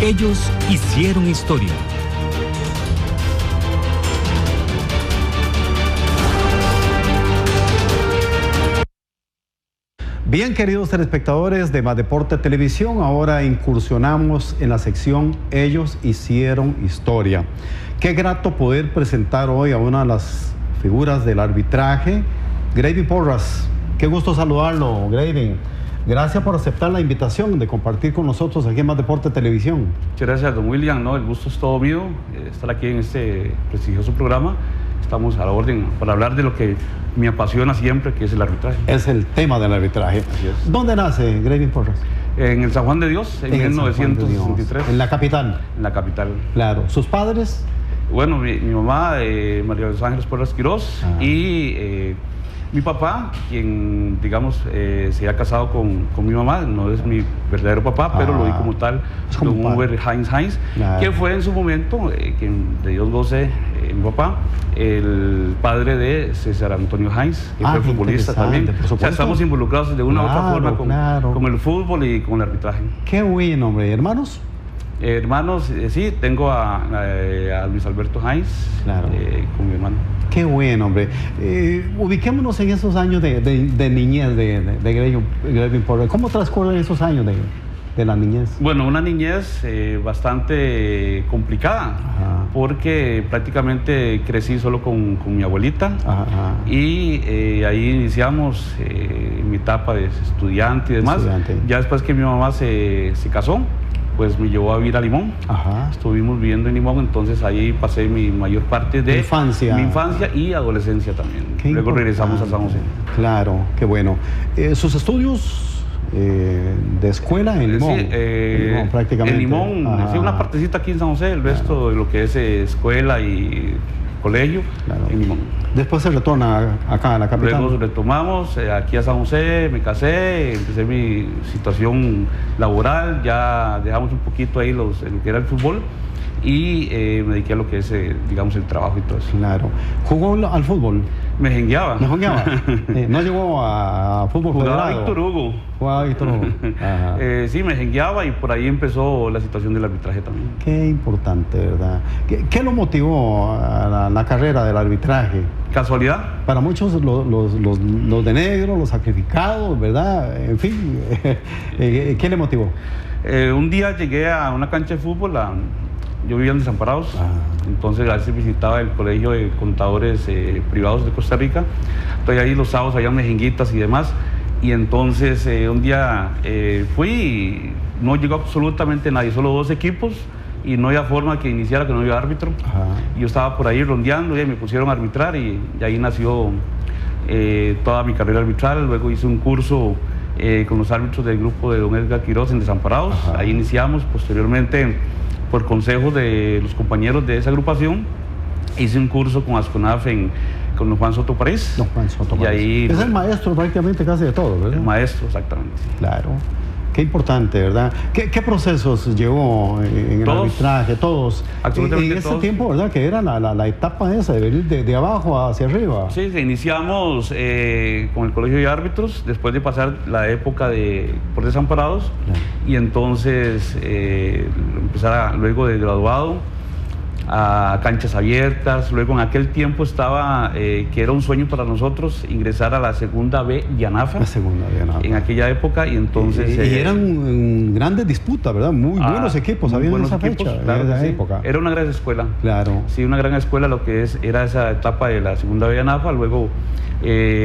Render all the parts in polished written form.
Ellos hicieron historia. Bien, queridos telespectadores de Más Deporte Televisión, ahora incursionamos en la sección Ellos hicieron historia. Qué grato poder presentar hoy a una de las figuras del arbitraje, Gravin Porras. Qué gusto saludarlo, Gravin. Gracias por aceptar la invitación de compartir con nosotros aquí en Más Deporte Televisión. Muchas gracias, don William. El gusto es todo mío estar aquí en este prestigioso programa. Estamos a la orden para hablar de lo que me apasiona siempre, que es el arbitraje. Es el tema del arbitraje. Así es. ¿Dónde nace Gravin Porras? En el San Juan de Dios, en 1963. En la capital. En la capital. Claro. ¿Sus padres? Bueno, mi mamá, María de los Ángeles Porras Quirós, y mi papá, quien, digamos, se ha casado con mi mamá, no es mi verdadero papá, pero lo vi como tal, don Hubert Heinz, claro, que fue en su momento, quien de Dios goce, mi papá, el padre de César Antonio Heinz, que fue futbolista también. O sea, estamos involucrados de una u otra forma con el fútbol y con el arbitraje. Qué bueno, hombre. ¿Hermanos? Hermanos, sí, tengo a Luis Alberto Heinz, claro, con mi hermano. Qué bueno, hombre. Ubiquémonos en esos años de niñez de Gravin Porras. ¿Cómo transcurren esos años de la niñez? Bueno, una niñez bastante complicada, porque prácticamente crecí solo con mi abuelita, y ahí iniciamos mi etapa de estudiante y demás. Ya después que mi mamá se casó, pues me llevó a vivir a Limón. Estuvimos viviendo en Limón, entonces ahí pasé mi mayor parte de mi infancia y adolescencia también. Luego regresamos a San José. Claro, qué bueno. ¿Sus estudios de escuela en Limón? Sí, Limón, prácticamente. En Limón, sí, una partecita aquí en San José, el resto de lo que es escuela y colegio, en Limón. Después se retorna acá a la capital. Luego retomamos aquí a San José, me casé, empecé mi situación laboral, ya dejamos un poquito ahí lo que era el fútbol y me dediqué a lo que es, digamos, el trabajo y todo eso. Claro. ¿Jugó al fútbol? Me jengueaba. ¿Me jengueaba? ¿No llegó a fútbol jugaba federado? Víctor Hugo. Jugaba Víctor Hugo. Sí, me jengueaba y por ahí empezó la situación del arbitraje también. Qué importante, ¿verdad? ¿Qué lo motivó a la carrera del arbitraje? ¿Casualidad? Para muchos los de negro, los sacrificados, ¿verdad? En fin, ¿qué le motivó? Un día llegué a una cancha de fútbol, yo vivía en Desamparados, entonces a veces visitaba el colegio de contadores privados de Costa Rica, entonces ahí los sábados había mejenguitas y demás, y entonces un día fui y no llegó absolutamente nadie, solo 2 equipos, y no había forma que iniciara, que no había árbitro. Yo estaba por ahí rondeando y me pusieron a arbitrar y ahí nació toda mi carrera arbitral. Luego hice un curso con los árbitros del grupo de don Edgar Quirós en Desamparados. Ahí iniciamos. Posteriormente, por consejos de los compañeros de esa agrupación, hice un curso con Asconaf con don Juan Soto París. Don Juan Soto París. Y ahí, es el maestro prácticamente casi de todo, ¿verdad? El maestro, exactamente. Claro. Qué importante, ¿verdad? ¿Qué procesos llevó en el arbitraje? Todos. Absolutamente en ese todos. Tiempo, ¿verdad? Que era la etapa esa, de venir de abajo hacia arriba. Sí, iniciamos con el colegio de árbitros, después de pasar la época por Desamparados, y entonces empezar luego de graduado a canchas abiertas. Luego en aquel tiempo estaba, que era un sueño para nosotros, ingresar a la segunda B de ANAFA. La segunda B de ANAFA. En aquella época, y entonces... Y eran grandes disputas, ¿verdad? Muy buenos equipos había en esa fecha, claro, en esa sí. época. Era una gran escuela. Claro. Sí, una gran escuela, lo que era esa etapa de la segunda B de ANAFA. Luego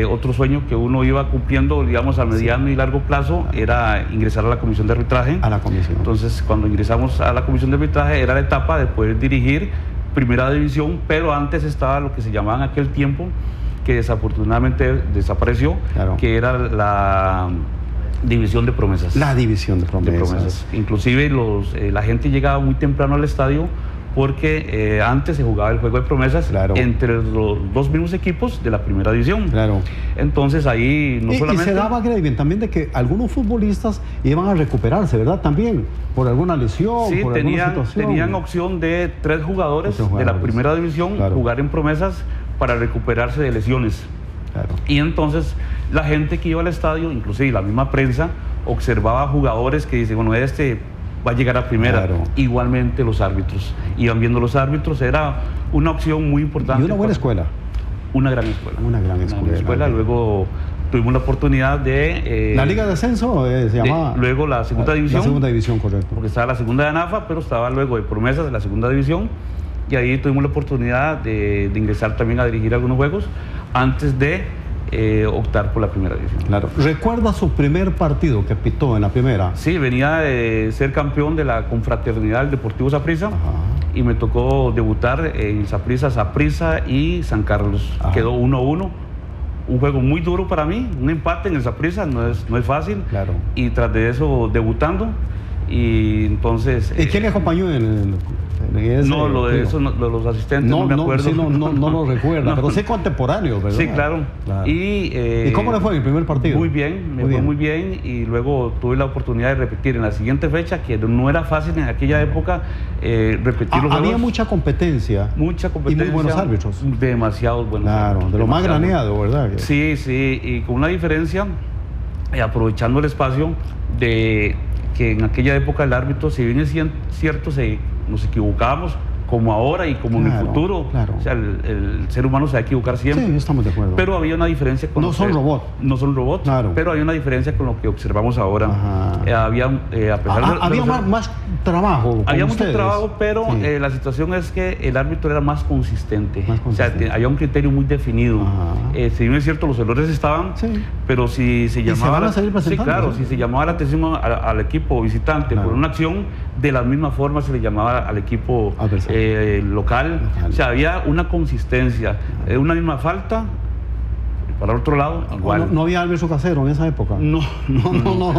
otro sueño que uno iba cumpliendo, digamos, a mediano y largo plazo, era ingresar a la comisión de arbitraje. A la comisión. Entonces, cuando ingresamos a la comisión de arbitraje, era la etapa de poder dirigir primera división, pero antes estaba lo que se llamaba en aquel tiempo, que desafortunadamente desapareció, que era la división de promesas. La división de promesas. Inclusive la gente llegaba muy temprano al estadio porque antes se jugaba el juego de promesas entre los 2 mismos equipos de la primera división. Entonces ahí no solamente... Y se daba, Gravin, también de que algunos futbolistas iban a recuperarse, ¿verdad? También, por alguna lesión, sí, por alguna situación. Tenían opción de 3 jugadores de la primera división jugar en promesas para recuperarse de lesiones. Y entonces la gente que iba al estadio, inclusive la misma prensa, observaba jugadores que dicen, bueno, va a llegar a primera. Claro. Igualmente los árbitros. Iban viendo los árbitros, era una opción muy importante. Y una buena escuela. Una gran escuela. Una gran escuela. Luego tuvimos la oportunidad de... ¿La Liga de Ascenso se llamaba? Luego la segunda división. La segunda división, correcto. Porque estaba la segunda de ANAFA, pero estaba luego de Promesas de la segunda división. Y ahí tuvimos la oportunidad de ingresar también a dirigir algunos juegos antes de optar por la primera división. Claro. ¿Recuerda su primer partido que pitó en la primera? Sí, venía de ser campeón de la confraternidad del Deportivo Saprissa. Y me tocó debutar en Saprissa y San Carlos. Ajá. Quedó 1-1. Un juego muy duro para mí, un empate en el Saprissa no es fácil. Claro. Y tras de eso debutando. Y entonces... ¿Y quién le acompañó en ese? No, lo de eso, los asistentes, no me acuerdo. Sí, no lo recuerda, pero sí contemporáneo, ¿verdad? Sí, claro. ¿Y cómo le fue en el primer partido? Muy bien, me fue muy bien, y luego tuve la oportunidad de repetir en la siguiente fecha, que no era fácil en aquella época, repetir los Había juegos. mucha competencia. Mucha competencia. Y muy buenos árbitros. Demasiados buenos árbitros. Claro, de lo más graneado, ¿verdad? Sí, y con una diferencia, aprovechando el espacio de que en aquella época el árbitro, si bien es cierto, nos equivocábamos, como ahora y como en el futuro. Claro. O sea, el ser humano se va a equivocar siempre. Sí, estamos de acuerdo. Pero había una diferencia con... No son robots. No son robots, claro. Pero hay una diferencia con lo que observamos ahora. Había, a pesar había más trabajo. Había mucho ustedes. trabajo, pero sí. La situación es que el árbitro era más consistente. O sea, había un criterio muy definido. Si bien es cierto, los errores estaban, sí. Pero si se llamaba... ¿Y se van a seguir presentando? Sí, claro. Si se llamaba la atención al equipo visitante por una acción, de la misma forma se le llamaba al equipo local. O sea, había una consistencia. Una misma falta, para el otro lado, igual. ¿No había árbitro casero en esa época? No.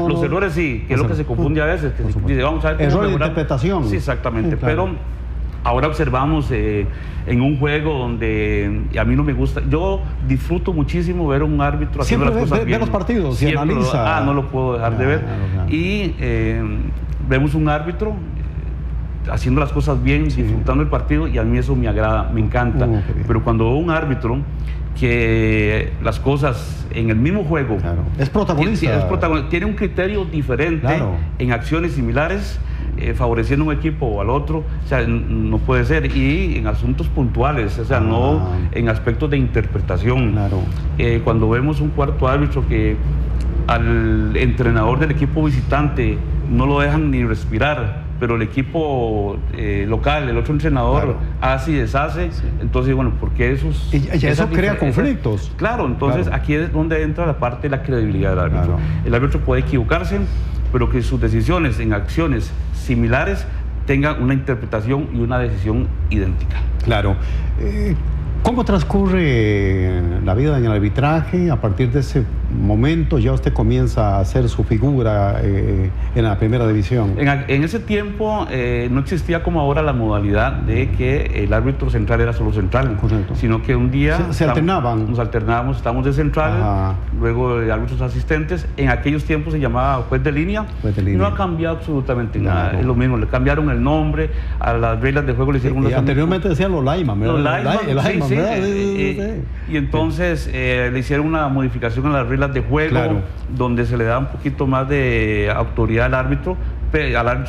Los errores sí, que es lo que se confunde a veces. Que dice, vamos a ver cómo error de interpretación. Sí, exactamente. Sí, claro. Pero ahora observamos en un juego donde a mí no me gusta. Yo disfruto muchísimo ver a un árbitro haciendo las cosas bien. Ve los partidos, siempre y analiza. No lo puedo dejar de ver. Claro. Y vemos un árbitro haciendo las cosas bien, sí. Disfrutando el partido, y a mí eso me agrada, me encanta. Pero cuando veo un árbitro que las cosas en el mismo juego... Claro. Es protagonista. Tiene un criterio diferente, claro. En acciones similares, favoreciendo a un equipo o al otro, o sea, no puede ser. Y en asuntos puntuales, o sea, no en aspectos de interpretación. Claro. Cuando vemos un cuarto árbitro que al entrenador del equipo visitante no lo dejan ni respirar, pero el equipo local, el otro entrenador, claro. Hace y deshace, sí. Entonces, bueno, porque eso crea conflictos. Claro, entonces aquí es donde entra la parte de la credibilidad del árbitro. Claro. El árbitro puede equivocarse, pero que sus decisiones en acciones similares tengan una interpretación y una decisión idéntica. Claro. ¿Cómo transcurre la vida en el arbitraje? A partir de ese momento ya usted comienza a hacer su figura en la primera división. En ese tiempo no existía como ahora la modalidad de que el árbitro central era solo central. Correcto. Sino que un día se alternaban. Nos alternábamos, estábamos de central, luego de árbitros asistentes. En aquellos tiempos se llamaba juez de línea. No ha cambiado absolutamente nada. Es lo mismo, le cambiaron el nombre, a las reglas de juego le hicieron unas... Anteriormente decían los linemen. Los linemen, sí. Y entonces le hicieron una modificación a las reglas de juego, claro. Donde se le da un poquito más de autoridad al árbitro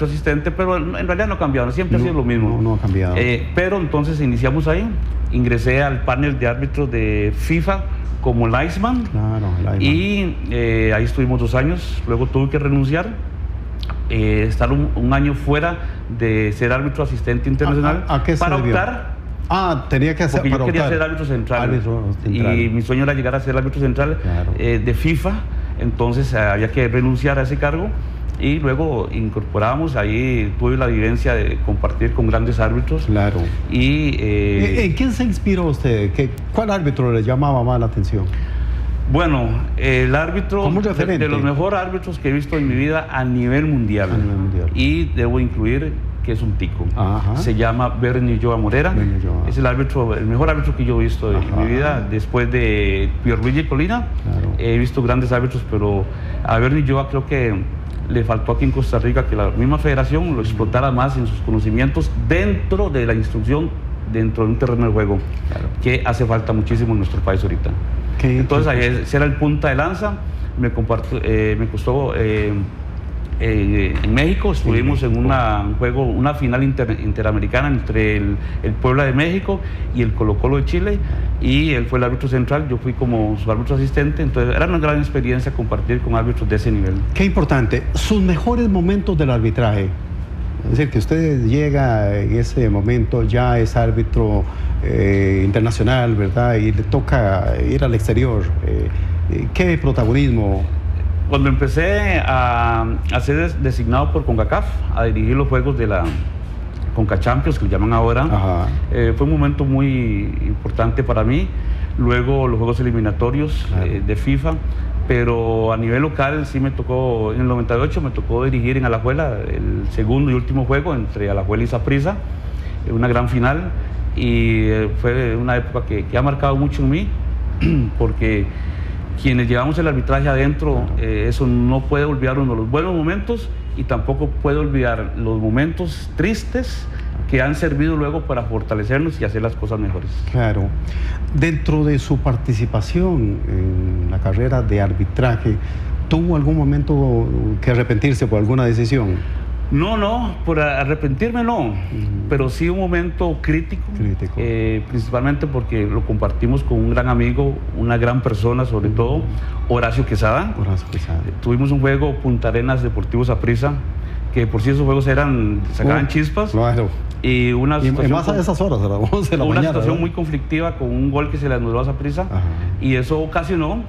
asistente, pero en realidad no ha cambiado, siempre ha sido lo mismo. No ha cambiado. Pero entonces iniciamos ahí, ingresé al panel de árbitros de FIFA como linesman, claro, y ahí estuvimos 2 años, luego tuve que renunciar, estar un año fuera de ser árbitro asistente internacional. ¿A qué para debió? Optar. Tenía que hacer. Porque yo quería ser árbitro central. Y mi sueño era llegar a ser árbitro central, claro. De FIFA. Entonces había que renunciar a ese cargo y luego incorporamos. Ahí tuve la vivencia de compartir con grandes árbitros. Claro. Y ¿en quién se inspiró usted? ¿Cuál árbitro le llamaba más la atención? Bueno, el árbitro de los mejores árbitros que he visto en mi vida a nivel mundial. Y debo incluir que es un tico. Se llama Bernie Joa Morera. Es el mejor árbitro que yo he visto en mi vida, después de Pierluigi Colina. Claro. He visto grandes árbitros, pero a Bernie Joa creo que le faltó aquí en Costa Rica que la misma federación lo explotara más en sus conocimientos dentro de la instrucción, dentro de un terreno de juego, claro. Que hace falta muchísimo en nuestro país ahorita. Entonces, ese era el punta de lanza. Me costó en México. Estuvimos en un juego, una final interamericana entre el Puebla de México y el Colo-Colo de Chile, y él fue el árbitro central, yo fui como su árbitro asistente, entonces era una gran experiencia compartir con árbitros de ese nivel. Qué importante, sus mejores momentos del arbitraje. Es decir, que usted llega en ese momento, ya es árbitro internacional, ¿verdad? Y le toca ir al exterior. ¿Qué protagonismo? Cuando empecé a ser designado por CONCACAF, a dirigir los juegos de la CONCACHAMPIONS, que le llaman ahora, fue un momento muy importante para mí. Luego los juegos eliminatorios de FIFA, pero a nivel local sí me tocó, en el 98 me tocó dirigir en Alajuela el segundo y último juego entre Alajuela y Saprissa, una gran final, y fue una época que ha marcado mucho en mí, porque quienes llevamos el arbitraje adentro, eso no puede olvidar uno los buenos momentos y tampoco puede olvidar los momentos tristes que han servido luego para fortalecernos y hacer las cosas mejores. Claro. Dentro de su participación en la carrera de arbitraje, ¿tuvo algún momento que arrepentirse por alguna decisión? No, por arrepentirme no, pero sí un momento crítico. Principalmente porque lo compartimos con un gran amigo, una gran persona, sobre todo, Horacio Quesada. Tuvimos un juego Punta Arenas Deportivo Saprissa, que por sí esos juegos sacaban chispas. Claro. Y una situación, más a esas horas, a las 11 de la mañana, situación ¿verdad? muy conflictiva con un gol que se le anuló a Saprissa, y eso ocasionó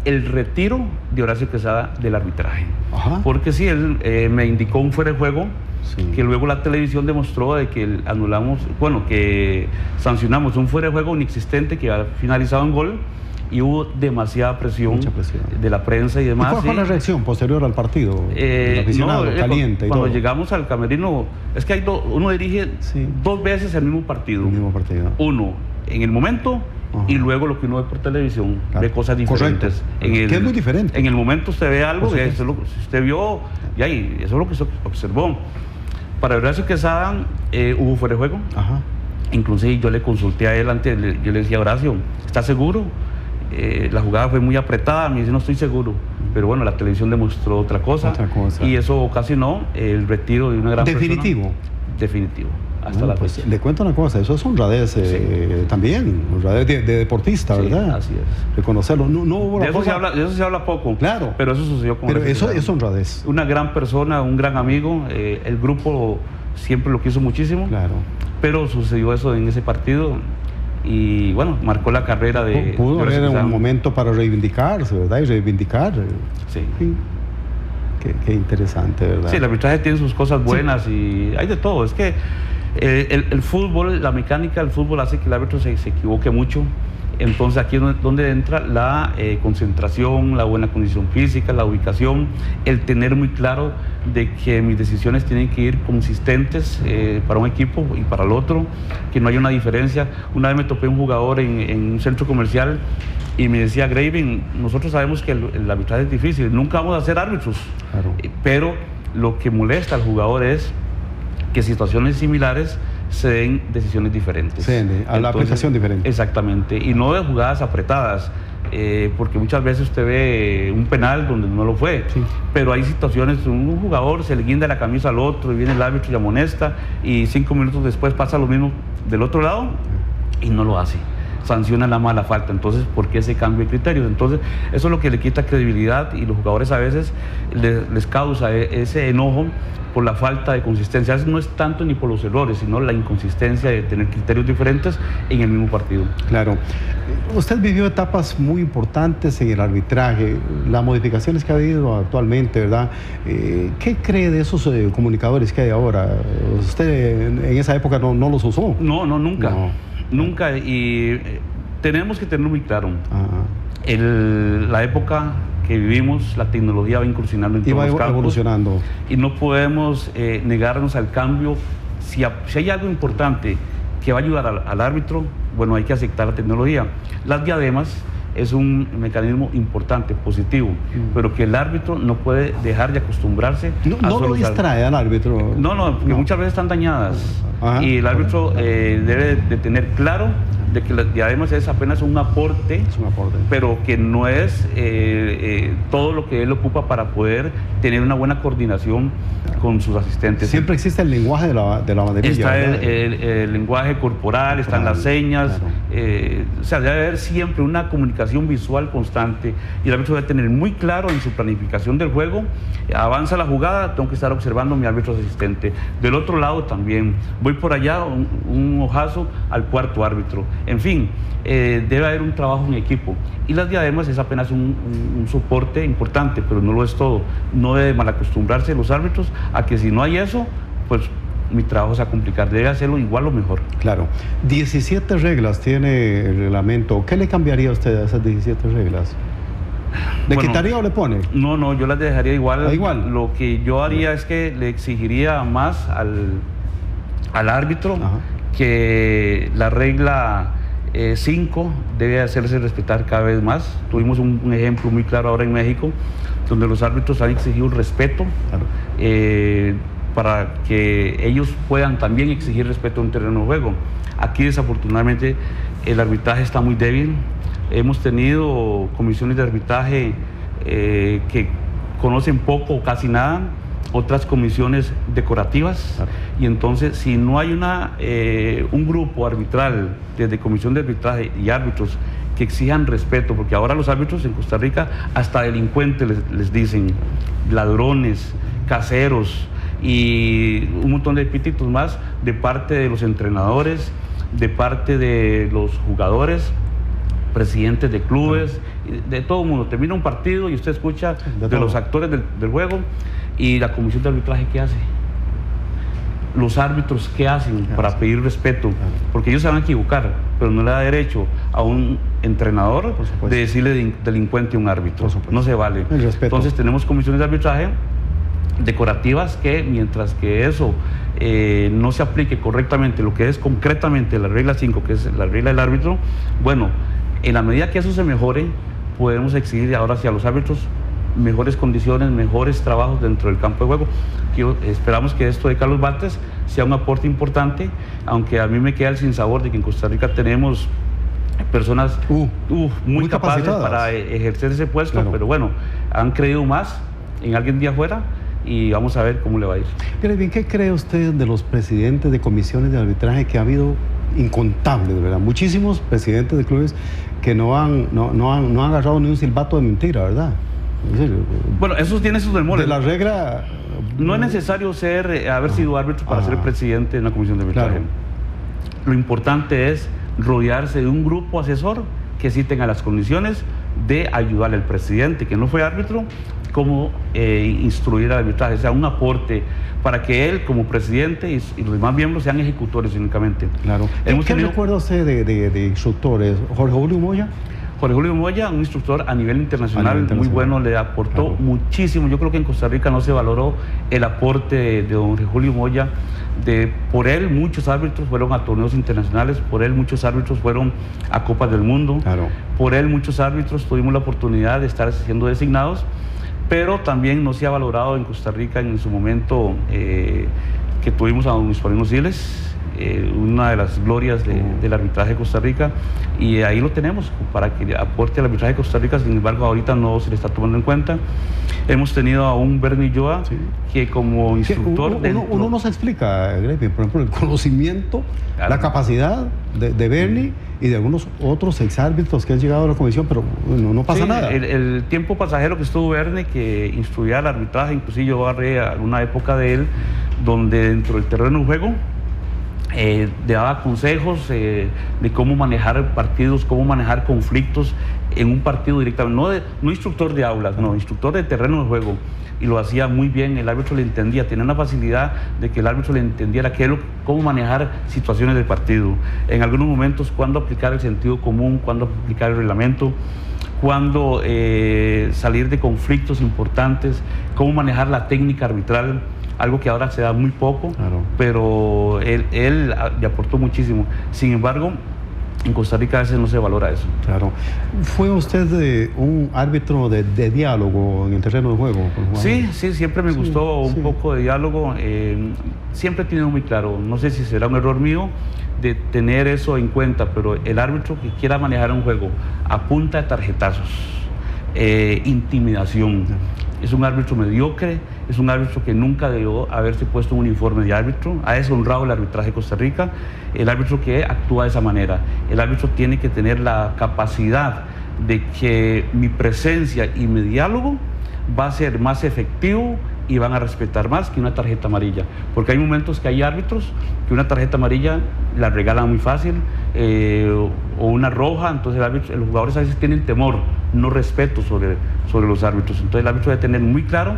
el retiro de Horacio Quesada del arbitraje. Porque sí, él me indicó un fuera de juego, que luego la televisión demostró de que que sancionamos un fuera de juego inexistente que había finalizado en gol, y hubo demasiada presión, de la prensa y demás. ¿Y cuál fue la reacción posterior al partido? El aficionado, caliente y cuando todo. llegamos al camerino, es que uno dirige 2 veces el mismo partido. Uno en el momento, y luego lo que uno ve por televisión, ve cosas diferentes. Que es muy diferente. En el momento usted ve algo, si usted vio, y ahí, eso es lo que se observó. Para Horacio Quesada hubo fuera de juego. Inclusive yo le consulté a él antes, yo le decía: Horacio, ¿estás seguro? La jugada fue muy apretada, me dice: no estoy seguro, pero bueno, la televisión demostró otra cosa. Y eso ocasionó el retiro de una gran ¿Definitivo? persona. Definitivo, hasta la fecha. Le cuento una cosa, eso es honradez también, honradez de deportista, ¿verdad? Así es. Reconocerlo. No hubo de eso se habla poco, claro, pero eso sucedió con Pero eso es honradez. Una gran persona, un gran amigo, el grupo siempre lo quiso muchísimo, pero sucedió eso en ese partido. Y bueno, marcó la carrera de... Pudo haber un momento para reivindicarse, ¿verdad? Y reivindicar. Sí. Qué interesante, ¿verdad? Sí, el arbitraje tiene sus cosas buenas y hay de todo. Es que el fútbol, la mecánica del fútbol hace que el árbitro se equivoque mucho. Entonces aquí es donde entra la concentración, la buena condición física, la ubicación, el tener muy claro de que mis decisiones tienen que ir consistentes para un equipo y para el otro, que no haya una diferencia. Una vez me topé un jugador en un centro comercial y me decía: Graving, nosotros sabemos que el arbitraje es difícil, nunca vamos a ser árbitros, pero lo que molesta al jugador es que situaciones similares se den decisiones diferentes. A la aplicación diferente. Exactamente, y no de jugadas apretadas, porque muchas veces usted ve un penal donde no lo fue, pero hay situaciones, un jugador se le guinda la camisa al otro y viene el árbitro y amonesta, y 5 minutos después pasa lo mismo del otro lado y no lo hace. Sanciona la mala falta. Entonces, ¿por qué ese cambio de criterios? Entonces, eso es lo que le quita credibilidad, y los jugadores a veces les causa ese enojo por la falta de consistencia. A veces no es tanto ni por los errores, sino la inconsistencia de tener criterios diferentes en el mismo partido. Claro. Usted vivió etapas muy importantes en el arbitraje, las modificaciones que ha habido actualmente, ¿verdad? ¿Qué cree de esos comunicadores que hay ahora? ¿Usted en esa época no los usó? No, nunca. Nunca, y tenemos que tener muy claro, la época que vivimos, la tecnología va incursionando en todos los campos, evolucionando, y no podemos negarnos al cambio. Si hay algo importante que va a ayudar al árbitro, bueno, hay que aceptar la tecnología. Las diademas es un mecanismo importante, positivo, pero que el árbitro no puede dejar de acostumbrarse a no lo distrae al árbitro. No, porque muchas veces están dañadas, y el árbitro debe de tener claro de que las diademas es apenas un aporte, pero que no es todo lo que él ocupa para poder tener una buena coordinación con sus asistentes. Siempre existe el lenguaje de la banderilla. Está el lenguaje corporal, están las señas, o sea, debe haber siempre una comunicación visual constante y el árbitro debe tener muy claro en su planificación del juego, avanza la jugada, tengo que estar observando a mi árbitro asistente. Del otro lado también, voy por allá, un ojazo al cuarto árbitro. En fin, debe haber un trabajo en equipo. Y las diademas es apenas un soporte importante, pero no lo es todo. No debe malacostumbrarse los árbitros a que si no hay eso, pues mi trabajo se va a complicar. Debe hacerlo igual o mejor. Claro. 17 reglas tiene el reglamento. ¿Qué le cambiaría a usted a esas 17 reglas? ¿Le quitaría o le pone? No, yo las dejaría igual. Igual. Lo que yo haría es que le exigiría más al árbitro que la regla 5 debe hacerse respetar cada vez más. Tuvimos un ejemplo muy claro ahora en México, donde los árbitros han exigido respeto para que ellos puedan también exigir respeto en un terreno de juego. Aquí desafortunadamente el arbitraje está muy débil. Hemos tenido comisiones de arbitraje que conocen poco o casi nada, otras comisiones decorativas, y entonces si no hay un grupo arbitral desde comisión de arbitraje y árbitros que exijan respeto, porque ahora los árbitros en Costa Rica hasta delincuentes les dicen, ladrones, caseros y un montón de epítetos más de parte de los entrenadores, de parte de los jugadores, presidentes de clubes, de todo el mundo. Termina un partido y usted escucha de los actores del juego, y la comisión de arbitraje, ¿qué hace? Los árbitros, ¿qué hacen para pedir respeto? Porque ellos se van a equivocar, pero no le da derecho a un entrenador de decirle delincuente a un árbitro. No se vale. Entonces tenemos comisiones de arbitraje decorativas que, mientras que eso no se aplique correctamente, lo que es concretamente la regla 5, que es la regla del árbitro, bueno, en la medida que eso se mejore, podemos exigir ahora hacia los árbitros mejores condiciones, mejores trabajos dentro del campo de juego. Esperamos que esto de Carlos Bartres sea un aporte importante, aunque a mí me queda el sinsabor de que en Costa Rica tenemos personas muy capaces para ejercer ese puesto, pero bueno, han creído más en alguien de afuera y vamos a ver cómo le va a ir. Bien, ¿qué cree usted de los presidentes de comisiones de arbitraje que ha habido incontables, ¿verdad? Muchísimos presidentes de clubes que no han agarrado ni un silbato de mentira, ¿verdad? Bueno, eso tiene sus demores. De la regla... No es necesario haber sido árbitro para ser presidente de una comisión de arbitraje. Claro. Lo importante es rodearse de un grupo asesor que sí tenga las condiciones de ayudarle al presidente, que no fue árbitro, cómo instruir al arbitraje, o sea, un aporte para que él como presidente y los demás miembros sean ejecutores únicamente. Claro. ¿Qué recuerda usted de instructores? ¿Jorge Julio Moya? Jorge Julio Moya, un instructor a nivel internacional, muy bueno, le aportó muchísimo. Yo creo que en Costa Rica no se valoró el aporte de don Jorge Julio Moya. Por él muchos árbitros fueron a torneos internacionales, por él muchos árbitros fueron a Copas del Mundo, por él muchos árbitros tuvimos la oportunidad de estar siendo designados, pero también no se ha valorado en Costa Rica en su momento que tuvimos a don Isparino Siles, una de las glorias del arbitraje de Costa Rica, y ahí lo tenemos para que aporte al arbitraje de Costa Rica. Sin embargo, ahorita no se le está tomando en cuenta. Hemos tenido a un Bernie Joa que como instructor... Uno no se explica, Grepi, por ejemplo, el conocimiento, la capacidad de Bernie y de algunos otros exárbitros que han llegado a la comisión, pero no pasa nada. El tiempo pasajero que estuvo Bernie, que instruía el arbitraje, inclusive yo agarré alguna época de él, donde dentro del terreno de juego le daba consejos de cómo manejar partidos, cómo manejar conflictos en un partido directamente, no instructor de aulas, no, instructor de terreno de juego, y lo hacía muy bien, el árbitro le entendía, tenía una facilidad de que el árbitro le entendiera cómo manejar situaciones del partido, en algunos momentos cuándo aplicar el sentido común, cuándo aplicar el reglamento, cuándo salir de conflictos importantes, cómo manejar la técnica arbitral, algo que ahora se da muy poco, pero él le aportó muchísimo. Sin embargo, En Costa Rica a veces no se valora eso. Claro. ¿Fue usted un árbitro de diálogo en el terreno de juego? Sí, siempre me gustó un poco de diálogo. Siempre he tenido muy claro, no sé si será un error mío de tener eso en cuenta, pero el árbitro que quiera manejar un juego a punta de tarjetazos, intimidación, es un árbitro mediocre, es un árbitro que nunca debió haberse puesto un uniforme de árbitro, ha deshonrado el arbitraje de Costa Rica, el árbitro que actúa de esa manera. El árbitro tiene que tener la capacidad de que mi presencia y mi diálogo va a ser más efectivo y van a respetar más que una tarjeta amarilla, porque hay momentos que hay árbitros que una tarjeta amarilla la regalan muy fácil, o una roja, entonces los jugadores a veces tienen temor, no respeto sobre los árbitros. Entonces el árbitro debe tener muy claro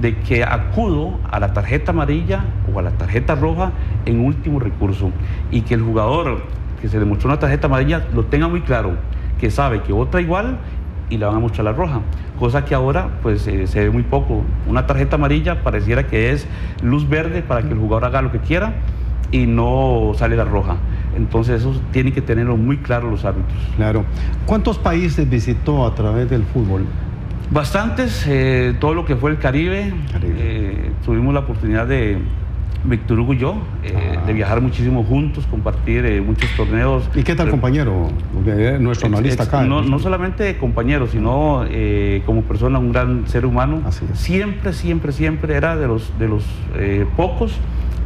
de que acudo a la tarjeta amarilla o a la tarjeta roja en último recurso, y que el jugador que se le mostró una tarjeta amarilla lo tenga muy claro, que sabe que otra igual y le van a mostrar la roja, cosa que ahora pues se ve muy poco. Una tarjeta amarilla pareciera que es luz verde para que el jugador haga lo que quiera y no sale la roja. Entonces eso tienen que tenerlo muy claro los árbitros. Claro. ¿Cuántos países visitó a través del fútbol? Bastantes, todo lo que fue el Caribe. Tuvimos la oportunidad de, Víctor Hugo y yo, de viajar muchísimo juntos, compartir muchos torneos. ¿Y qué tal, compañero? Nuestro analista acá. No solamente compañero, sino como persona, un gran ser humano. Siempre era de los pocos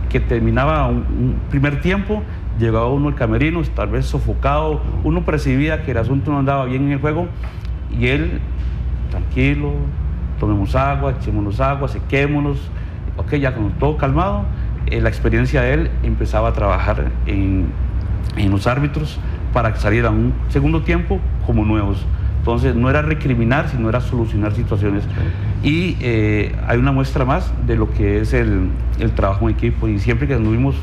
que terminaba un primer tiempo, llegaba uno al camerino, tal vez sofocado, uno percibía que el asunto no andaba bien en el juego, y él, tranquilo, tomemos agua, echémonos agua, sequémonos, ok, ya con todo calmado. La experiencia de él empezaba a trabajar en los árbitros para que salieran un segundo tiempo como nuevos. Entonces no era recriminar, sino era solucionar situaciones. Y hay una muestra más de lo que es el trabajo en equipo. Y siempre que anduvimos,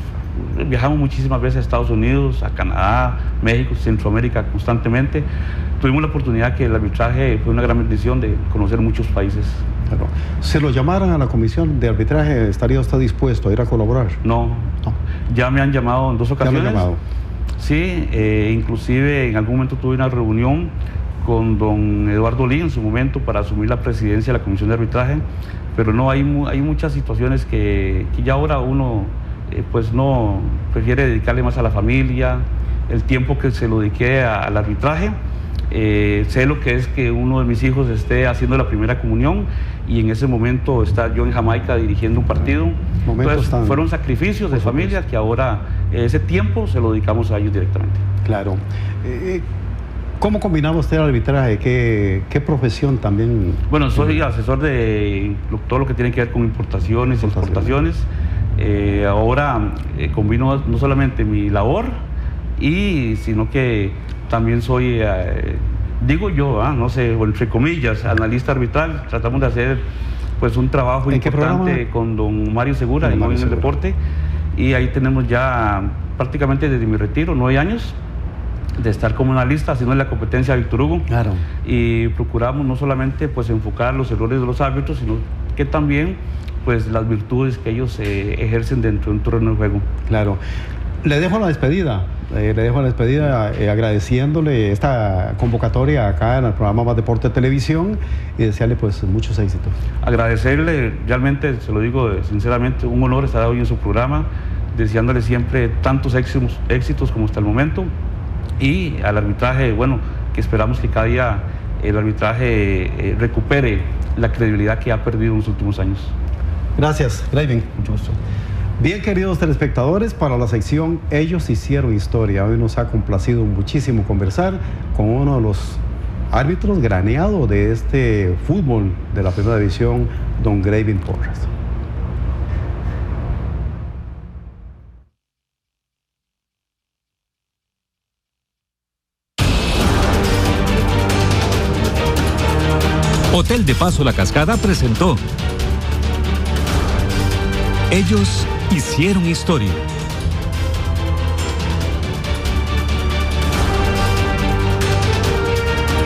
viajamos muchísimas veces a Estados Unidos, a Canadá, México, Centroamérica constantemente. Tuvimos la oportunidad que el arbitraje fue una gran bendición de conocer muchos países. Claro. ¿Se lo llamaran a la comisión de arbitraje, estaría usted dispuesto a ir a colaborar? No. Ya me han llamado en 2 ocasiones. ¿Ya me han llamado? Sí, inclusive en algún momento tuve una reunión con don Eduardo Lee en su momento para asumir la presidencia de la comisión de arbitraje, pero no, hay muchas situaciones que ya ahora uno pues no prefiere dedicarle más a la familia, el tiempo que se lo dediqué al arbitraje. Sé lo que es que uno de mis hijos esté haciendo la primera comunión y en ese momento está yo en Jamaica dirigiendo un partido. Entonces fueron sacrificios de familia que ahora ese tiempo se lo dedicamos a ellos directamente. Claro. ¿Cómo combinaba usted el arbitraje? ¿Qué profesión también? Bueno, soy asesor de todo lo que tiene que ver con importaciones, exportaciones. Ahora combino no solamente mi labor, sino que también soy, digo yo, no sé, entre comillas, analista arbitral. Tratamos de hacer pues un trabajo importante con don Mario Segura en el deporte, y ahí tenemos ya prácticamente desde mi retiro 9 años de estar como analista haciendo la competencia a Víctor Hugo. Claro. Y procuramos no solamente pues enfocar los errores de los árbitros, sino que también pues las virtudes que ellos ejercen dentro de un terreno de juego. Claro. Le dejo la despedida, agradeciéndole esta convocatoria acá en el programa Más Deporte Televisión y desearle pues muchos éxitos. Agradecerle, realmente se lo digo sinceramente, un honor estar hoy en su programa, deseándole siempre tantos éxitos como hasta el momento, y al arbitraje, bueno, que esperamos que cada día el arbitraje recupere la credibilidad que ha perdido en los últimos años. Gracias, Graving. Mucho gusto. Bien, queridos telespectadores, para la sección Ellos Hicieron Historia, hoy nos ha complacido muchísimo conversar con uno de los árbitros graneados de este fútbol de la primera división, don Graving Porras. Hotel de Paso La Cascada presentó Ellos Hicieron Historia.